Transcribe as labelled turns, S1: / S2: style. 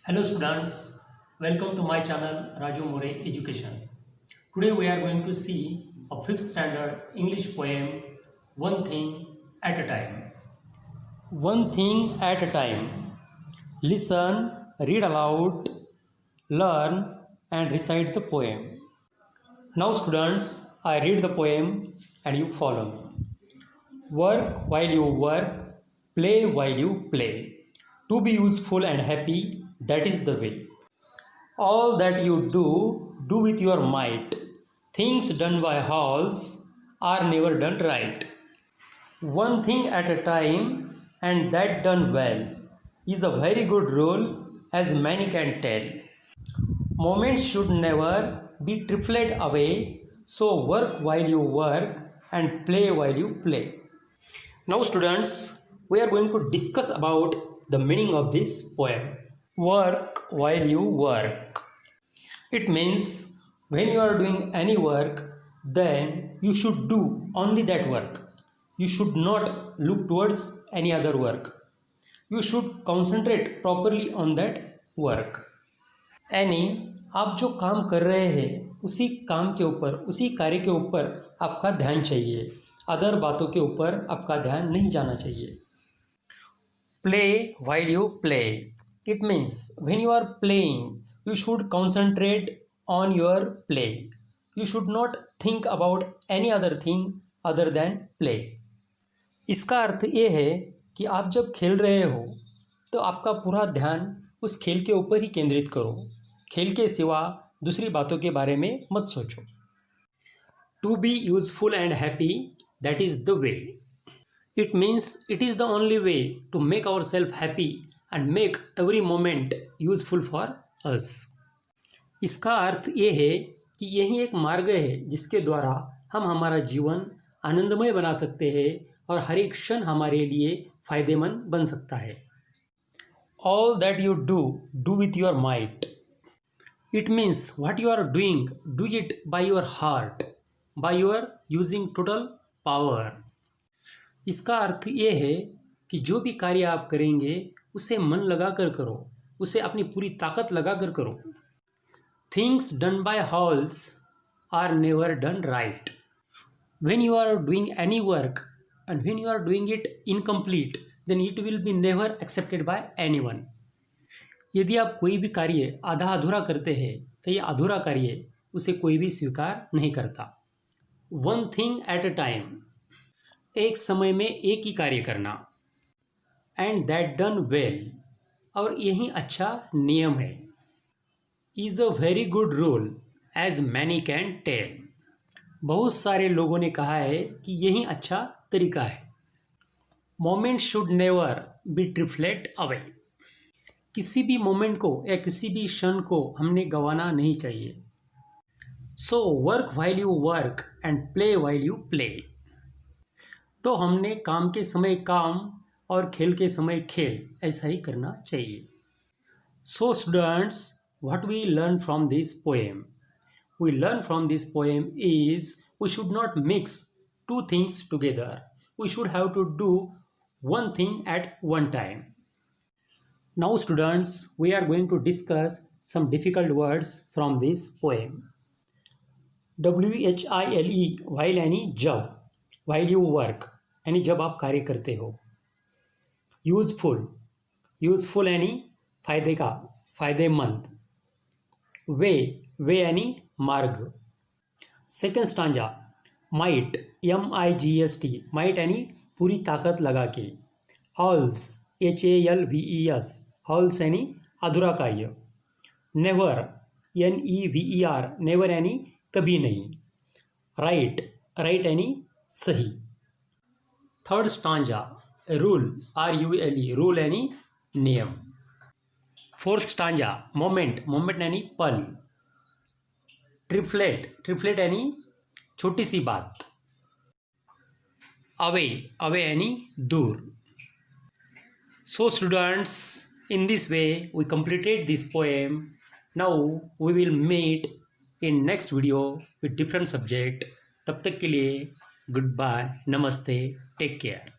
S1: Hello students, welcome to my channel Raju More Education. Today we are going to see a 5th standard English poem One Thing at a Time. One thing at a time. Listen, read aloud, learn and recite the poem. Now students, I read the poem and you follow me. Work while you work, play while you play. To be useful and happy, that is the way. All that you do with your might. Things done by halves are never done right. One thing at a time, and that done well, is a very good rule, as many can tell. Moments should never be trifled away, so work while you work and play while you play. Now students, we are going to discuss about the meaning of this poem. Work while you work. It means when you are doing any work, then you should do only that work. You should not look towards any other work. You should concentrate properly on that work. यानी आप जो काम कर रहे हैं उसी काम के ऊपर, उसी कार्य के ऊपर आपका ध्यान चाहिए. अदर बातों के ऊपर आपका ध्यान नहीं जाना चाहिए. Play while you play. It means when you are playing, you should concentrate on your play. You should not think about any other thing other than play. इसका अर्थ ये है कि आप जब खेल रहे हो तो आपका पूरा ध्यान उस खेल के ऊपर ही केंद्रित करो. खेल के सिवा दूसरी बातों के बारे में मत सोचो. To be useful and happy, that is the way. It means it is the only way to make ourselves happy and make every moment useful for us. इसका अर्थ ये है कि यही एक मार्ग है जिसके द्वारा हम हमारा जीवन आनंदमय बना सकते हैं और हर एक क्षण हमारे लिए फायदेमंद बन सकता है. All that you do with your might. It means what you are doing, do it by your heart, by your using total power. इसका अर्थ ये है कि जो भी कार्य आप करेंगे उसे मन लगा कर करो, उसे अपनी पूरी ताकत लगा कर करो. Things done by halves are never done right. When you are doing any work and when you are doing it incomplete, then it will be never accepted by anyone. यदि आप कोई भी कार्य आधा अधूरा करते हैं तो ये अधूरा कार्य उसे कोई भी स्वीकार नहीं करता. One thing at a time. एक समय में एक ही कार्य करना. And that done well. और यही अच्छा नियम है. Is a very good rule as many can tell. बहुत सारे लोगों ने कहा है कि यही अच्छा तरीका है. Moment should never be trifled away. किसी भी मोमेंट को या किसी भी क्षण को हमने गंवाना नहीं चाहिए. So work while you work and play while you play. तो हमने काम के समय काम और खेल के समय खेल ऐसा ही करना चाहिए. So students, what we learn from this poem? We learn from this poem is we should not mix two things together. We should have to do one thing at one time. Now students, we are going to discuss some difficult words from this poem. WHILE while यानी जब, while you work यानी जब आप कार्य करते हो. Useful यानी फायदे का, फायदेमंद. वे यानी मार्ग. Second stanza might, MIGST, might यानी पूरी ताकत लगा के. हॉल्स, HALVES, हॉल्स यानी अधूरा कार्य. नेवर, NEVER, नेवर यानी कभी नहीं. राइट यानी सही. Third stanza rule, RULE, rule यानी नियम. फोर्थ स्टांजा मोमेंट यानी पल. ट्रिफलेट यानी छोटी सी बात. अवे यानी दूर. So students, in this way we completed this poem. Now we will meet in next video with different subject. तब तक के लिए गुड बाय, नमस्ते, टेक केयर.